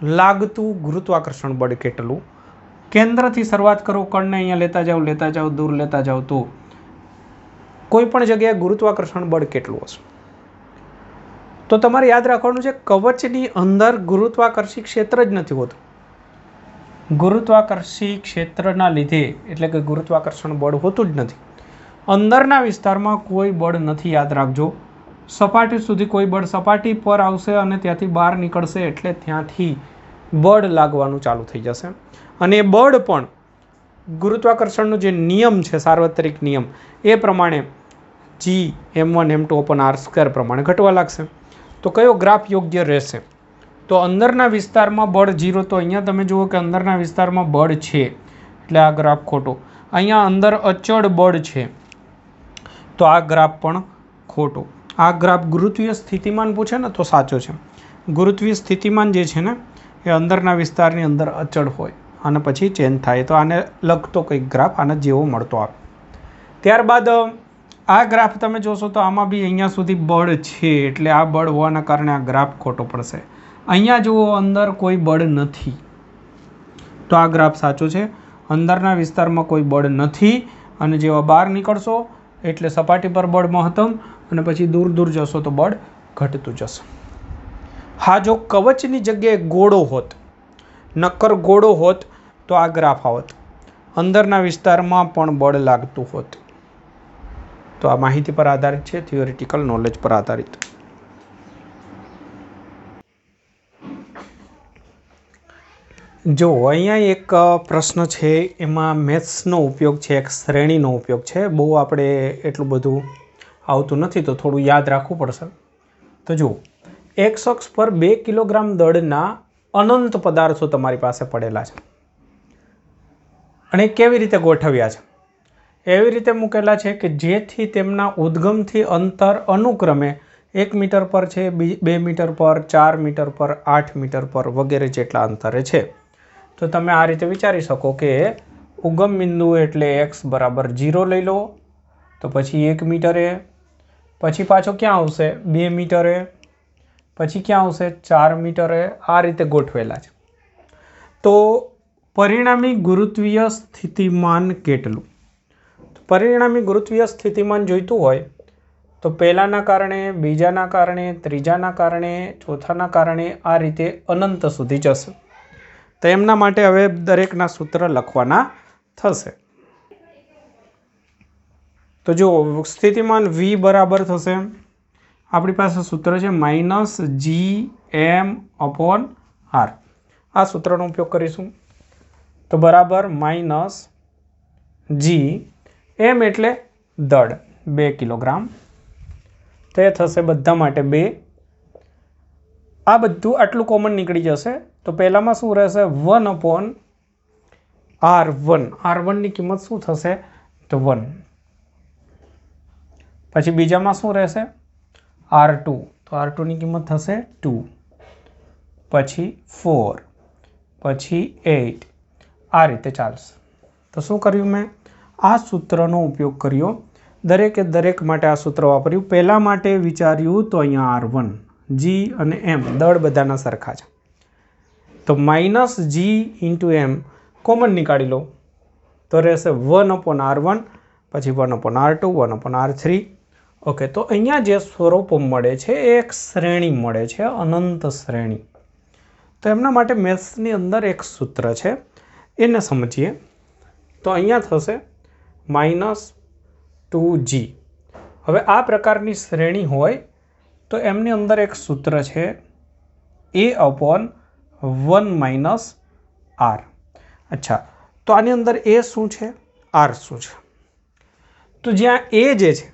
A: લાગતું ગુરુત્વાકર્ષણ બળ કેટલું? કેન્દ્રથી શરૂઆત કરો, કણને અહીંયા લેતા જાઓ, દૂર લેતા જાઓ, તો કોઈ પણ જગ્યાએ ગુરુત્વાકર્ષણ બળ કેટલું હશે? તો તમારે યાદ રાખવાનું છે કવચની અંદર ગુરુત્વાકર્ષી ક્ષેત્ર જ નથી હોતું. ગુરુત્વાકર્ષી ક્ષેત્રના લીધે એટલે કે ગુરુત્વાકર્ષણ બળ હોતું જ નથી. અંદરના વિસ્તારમાં કોઈ બળ નથી, યાદ રાખજો. સપાટી સુધી કોઈ બળ, સપાટી પર આવશે અને ત્યાંથી બહાર નીકળશે એટલે ત્યાંથી બળ લાગવાનું ચાલુ થઈ જશે. અને એ બળ પણ ગુરુત્વાકર્ષણનો જે નિયમ છે, સાર્વત્રિક નિયમ, એ પ્રમાણે G(m1m2/r² પ્રમાણે ઘટવા લાગશે. તો કયો ગ્રાફ યોગ્ય રહેશે? તો અંદરના વિસ્તારમાં બળ 0. તો અહીંયા તમે જુઓ કે અંદરના વિસ્તારમાં બળ છે એટલે આ ગ્રાફ ખોટો. અહીંયા અંદર અચળ બળ છે તો આ ગ્રાફ પણ ખોટો. આ ગ્રાફ ગુરુત્વીય સ્થિતિમાન પૂછે ને તો સાચો છે. ગુરુત્વીય સ્થિતિમાન જે છે ને એ અંદરના વિસ્તારની અંદર અચળ હોય અને પછી ચેન્જ થાય. તો આને લગતો કંઈક ગ્રાફ આને જેવો મળતો આવે. ત્યારબાદ આ ગ્રાફ તમે જોશો તો આમાં બી અહીંયા સુધી બળ છે એટલે આ બળ હોવાના કારણે આ ગ્રાફ ખોટો પડશે. અહીંયા જુઓ અંદર કોઈ બળ નથી તો આ ગ્રાફ સાચો છે. અંદરના વિસ્તારમાં કોઈ બળ નથી અને જેવા બહાર નીકળશો એટલે સપાટી પર બળ મહત્તમ અને પછી દૂર જશો તો બળ ઘટતું જશે. હા, જો કવચની જગ્યાએ ગોળો હોત, નક્કર ગોળો હોત તો આ ગ્રાફ આવત. અંદરના વિસ્તારમાં પણ બળ લાગતું હોત. તો આ માહિતી પર આધારિત છે, થિયોરિટિકલ નોલેજ પર આધારિત. જો અહીંયા એક પ્રશ્ન છે, એમાં મેથ્સનો ઉપયોગ છે, એક શ્રેણીનો ઉપયોગ છે. બહુ આપણે એટલું બધું આવતું નથી તો થોડું યાદ રાખવું પડશે. તો જુઓ, એક અક્ષ પર 2 કિલોગ્રામ દળના અનંત પદાર્થો તમારી પાસે પડેલા છે અને કેવી રીતે ગોઠવ્યા છે? એવી રીતે મૂકેલા છે કે જેથી તેમના ઉદ્ગમથી અંતર અનુક્રમે 1 મીટર પર છે, 2 મીટર પર, 4 મીટર પર, 8 મીટર પર વગેરે જેટલા અંતરે છે. તો તમે આ રીતે વિચારી શકો કે ઉગમ બિંદુ એટલે x બરાબર 0 લઈ લો, તો પછી 1 મીટરે, પછી પાછો ક્યાં આવશે 2 મીટરે, પછી ક્યાં આવશે 4 મીટરે. આ રીતે ગોઠવેલા છે. તો પરિણામી ગુરુત્વીય સ્થિતિમાન કેટલું? પરિણામી ગુરુત્વીય સ્થિતિમાન જોઈતું હોય તો પહેલાના કારણે, બીજાના કારણે, ત્રીજાના કારણે, ચોથાના કારણે આ રીતે અનંત સુધી જશે. તો એમના માટે હવે દરેકના સૂત્ર લખવાના થશે. તો જો સ્થિતિમાન V બરાબર થશે, આપણી પાસે સૂત્ર છે -Gm/r. આ સૂત્રનો ઉપયોગ કરીશું. તો બરાબર -Gm એટલે દળ 2 કિલોગ્રામ, તો એ થશે બધા માટે 2. આ બધું આટલું કોમન નીકળી જશે. તો પહેલામાં શું રહેશે 1/r1. r1ની કિંમત શું થશે તો 1. પછી બીજામાં શું રહેશે r2. તો r2ની કિંમત થશે 2. પછી 4, પછી 8. આ રીતે ચાલશે. તો શું કર્યું મેં? આ સૂત્રનો ઉપયોગ કર્યો. દરેકે દરેક માટે આ સૂત્ર વાપર્યું. પહેલા માટે વિચાર્યું તો અહીંયા r1, G અને M દળ બધાના સરખા છે. તો -G(m) કોમન નીકાળી લો તો રહેશે 1/r1, પછી 1/r2, 1/r3. ઓકે, તો અહીંયા જે સ્વરૂપ મળે છે એ એક શ્રેણી મળે છે, અનંત શ્રેણી. તો એમના માટે મેથ્સની અંદર એક સૂત્ર છે, એને સમજીએ. તો અહીંયા થશે -2G. હવે આ પ્રકારની શ્રેણી હોય તો એમની અંદર એક સૂત્ર છે A/1 - r. અચ્છા, તો આની અંદર એ શું છે, આર શું છે? તો જ્યાં એ જે છે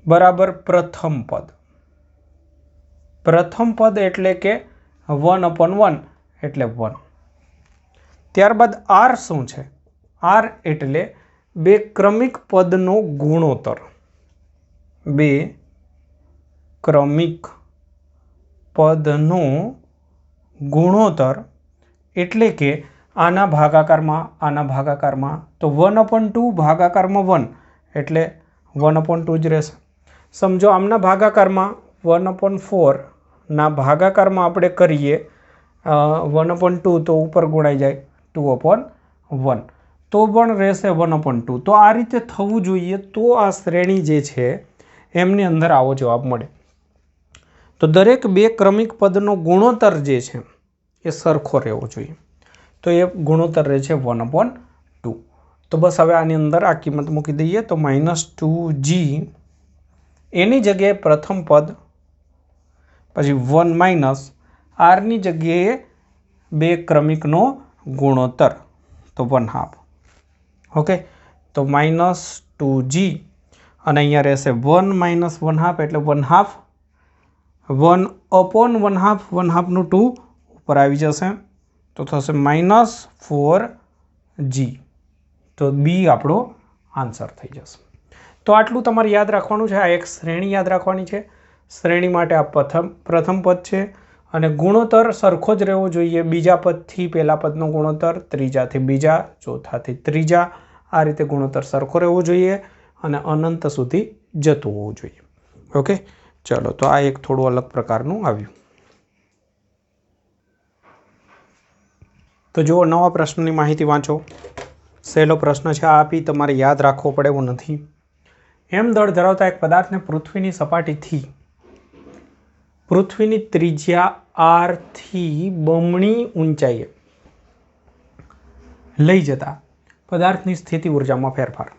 A: બરાબર પ્રથમ પદ એટલે કે 1/1 એટલે 1. ત્યારબાદ આર શું છે? આર એટલે બે ક્રમિક પદનો ગુણોત્તર. બે ક્રમિક પદનો ગુણોત્તર એટલે કે આના ભાગાકારમાં તો 1/2 ભાગાકારમાં 1 એટલે 1/2 જ રહેશે. સમજો આમના ભાગાકારમાં 1/4 ના ભાગાકારમાં આપણે કરીએ 1/2 તો ઉપર ગુણાઈ જાય 2/1 તો પણ રહેશે 1/2. તો આ રીતે થવું જોઈએ તો આ શ્રેણી જે છે એમની અંદર આવો જવાબ મળે. તો દરેક બે ક્રમિક પદનો ગુણોત્તર જે છે એ સરખો રહેવો જોઈએ. તો એ ગુણોત્તર રહે છે 1/2. તો બસ હવે આની અંદર આ કિંમત મૂકી દઈએ તો -2g એની જગ્યાએ પ્રથમ પદ પછી 1 માઇનસ આરની જગ્યાએ બે ક્રમિકનો ગુણોત્તર તો 1/2. ઓકે, તો -2g અને અહીંયા રહેશે 1 - 1/2 એટલે 1/2. 1/1/2 નું 2 ઉપર આવી જશે તો થશે -4g. તો બી આપણો આન્સર થઈ જશે. તો આટલું તમારે યાદ રાખવાનું છે. આ એક શ્રેણી યાદ રાખવાની છે. શ્રેણી માટે આ પ્રથમ પદ છે અને ગુણોત્તર સરખો જ રહેવો જોઈએ. બીજા પદથી પહેલા પદનો ગુણોત્તર, ત્રીજાથી બીજા, ચોથાથી ત્રીજા, આ રીતે ગુણોત્તર સરખો રહેવો જોઈએ અને અનંત સુધી જતું હોવું જોઈએ. ઓકે, ચલો તો આ એક થોડું અલગ પ્રકારનું આવ્યું. તો જુઓ, નવા પ્રશ્નની માહિતી વાંચો. સહેલો પ્રશ્ન છે, આ આપી તમારે યાદ રાખવો પડે એવું નથી. એમ દળ ધરાવતા એક પદાર્થને પૃથ્વીની સપાટીથી પૃથ્વીની ત્રિજ્યા આર થી બમણી ઊંચાઈએ લઈ જતા પદાર્થની સ્થિતિ ઉર્જામાં ફેરફાર.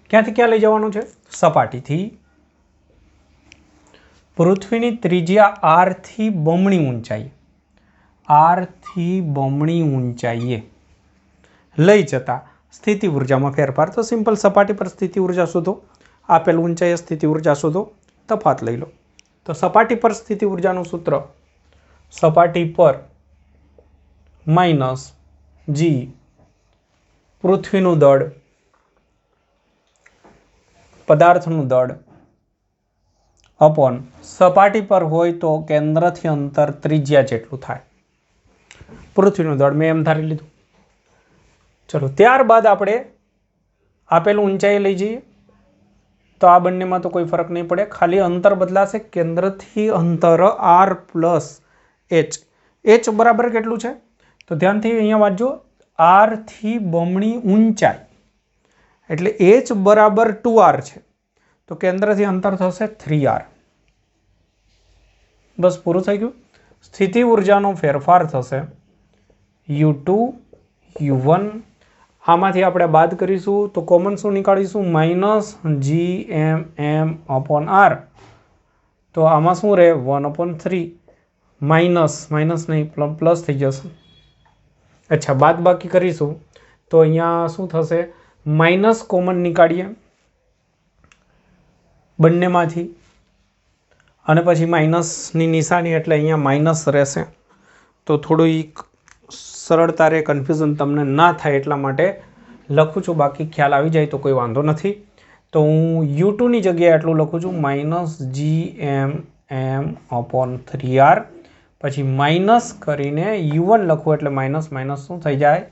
A: ક્યાંથી ક્યાં લઈ જવાનું છે? સપાટીથી પૃથ્વીની ત્રિજ્યા આર થી બમણી ઊંચાઈએ લઈ જતા સ્થિતિ ઉર્જામાં ફેરફાર. તો સિમ્પલ, સપાટી પર સ્થિતિ ઉર્જા શોધો, આપેલ ઊંચાઈએ સ્થિતિ ઉર્જા શોધો, તફાત લઈ લો. તો સપાટી પર સ્થિતિ ઉર્જાનું સૂત્ર સપાટી પર માઇનસ જી પૃથ્વીનું દળ પદાર્થનું દળ અપોન સપાટી પર હોય તો કેન્દ્રથી અંતર ત્રિજ્યા જેટલું થાય. પૃથ્વીનું દળ મેં એમ ધારી લીધું. ચલો, ત્યારબાદ આપણે આપેલું ઊંચાઈ લઈ જઈએ તો આ બંનેમાં તો કોઈ ફરક નહીં પડે, ખાલી અંતર બદલાશે. કેન્દ્રથી અંતર r પ્લસ h. h બરાબર કેટલું છે? તો ધ્યાનથી અહીંયા વાંચજો, r થી બમણી ઊંચાઈ એટલે h બરાબર 2r છે. તો કેન્દ્રથી અંતર થશે 3r. બસ પૂરું થઈ ગયું. સ્થિતિ ઉર્જાનો ફેરફાર થશે u2 u1. આમાંથી આપણે બાદ કરીશું તો કોમન શું નીકાળીશું? -gmm/r. તો આમાં શું રહે? 1/3 માઇનસ નહીં પ્લસ થઈ જશે. અચ્છા, બાદ બાકી કરીશું તો અહીંયા શું થશે? માઇનસ કોમન નીકાળીએ બંનેમાંથી અને પછી માઇનસની નિશાની એટલે અહીંયા માઇનસ રહેશે. તો થોડું સરળતા રહે, કન્ફ્યુઝન તમને ના થાય એટલા માટે લખું છું, બાકી ખ્યાલ આવી જાય તો કોઈ વાંધો નથી. તો હું u2ની જગ્યાએ આટલું લખું છું -gmm/3r. પછી માઇનસ કરીને u1 લખું એટલે માઇનસ શું થઈ જાય?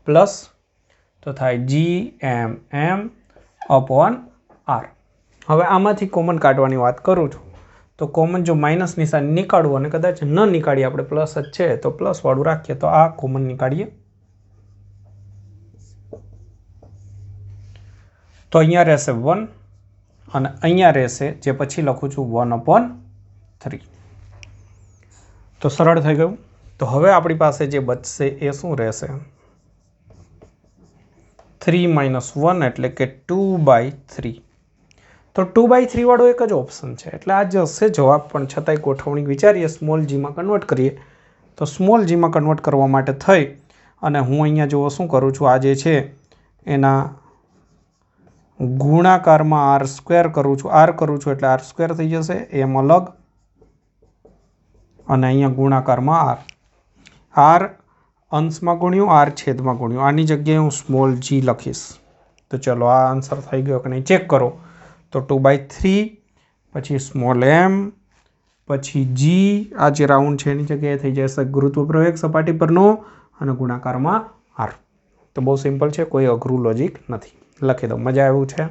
A: પ્લસ. તો થાય gmm/r. હવે આમાંથી કોમન કાઢવાની વાત કરું છું તો કોમન જો માઇનસ નિશાની નીકાળવું અને કદાચ ન નીકાળીએ, આપણે પ્લસ જ છે તો પ્લસ વાળું રાખીએ, તો આ કોમન નીકાળીએ તો અહીંયા રહેશે 1 અને અહીંયા રહેશે જે પછી લખું છું 1/3. તો સરળ થઈ ગયું. તો હવે આપણી પાસે જે બચશે એ શું રહેશે? 3 - 1 એટલે કે 2/3. તો 2/3 વાળો એક જ ઓપ્શન છે એટલે આ જ હશે જવાબ. પણ છતાંય ગોઠવણી વિચારીએ, સ્મોલ જીમાં કન્વર્ટ કરીએ તો સ્મોલ જીમાં કન્વર્ટ કરવા માટે થઈ અને હું અહીંયા જુઓ શું કરું છું, આ જે છે એના ગુણાકારમાં આર સ્ક્વેર કરું છું. આર કરું છું એટલે આર સ્ક્વેર થઈ જશે, એમ અલગ અને અહીંયા ગુણાકારમાં આર. આર અંશમાં ગુણ્યું, આર છેદમાં ગુણ્યું. આની જગ્યાએ હું સ્મોલ જી લખીશ. તો ચલો આ આન્સર થઈ ગયો કે નહીં ચેક કરો. તો 2/3 પછી સ્મોલ એમ પછી જી, આ જે રાઉન્ડ છે એની જગ્યાએ થઈ જશે ગુરુત્વ પ્રવેગ સપાટી પરનો અને ગુણાકારમાં આર. તો બહુ સિમ્પલ છે, કોઈ અઘરું લોજિક નથી. લખી દો. મજા આવ્યું છે?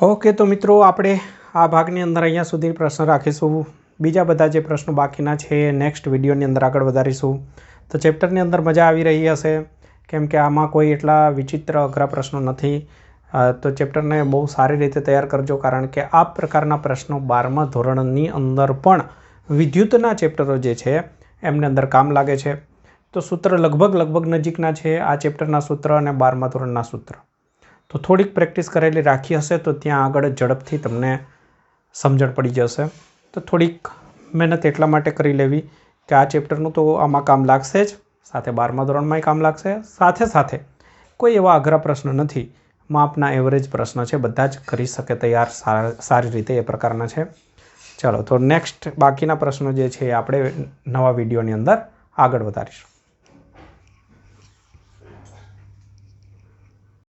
A: ઓકે, તો મિત્રો આપણે આ ભાગની અંદર અહીંયા સુધી પ્રશ્ન રાખીશું. બીજા બધા જે પ્રશ્નો બાકીના છે નેક્સ્ટ વિડીયોની અંદર આગળ વધારીશું. તો ચેપ્ટરની અંદર મજા આવી રહી હશે, કેમ કે આમાં કોઈ એટલા વિચિત્ર અઘરા પ્રશ્નો નથી. તો ચેપ્ટરને બહુ સારી રીતે તૈયાર કરજો, કારણ કે આ પ્રકારના પ્રશ્નો 12મા ધોરણની અંદર પણ વિદ્યુતના ચેપ્ટરો જે છે એમને અંદર કામ લાગે છે. તો સૂત્ર લગભગ નજીકના છે, આ ચેપ્ટરના સૂત્ર અને 12મા ધોરણના સૂત્ર. તો થોડીક પ્રેક્ટિસ કરેલી રાખી હશે તો ત્યાં આગળ ઝડપથી તમને સમજણ પડી જશે. તો થોડીક મહેનત એટલા માટે કરી લેવી કે આ ચેપ્ટરનું તો આમાં કામ લાગશે જ, સાથે 12મા ધોરણમાંય કામ લાગશે. સાથે કોઈ એવા અઘરા પ્રશ્ન નથી, માપના એવરેજ પ્રશ્ન છે, બધા જ કરી શકે તૈયાર સારી રીતે એ પ્રકારના છે. ચાલો, તો નેક્સ્ટ બાકીના પ્રશ્નો જે છે એ આપણે નવા વિડીયોની અંદર આગળ વધારીશું.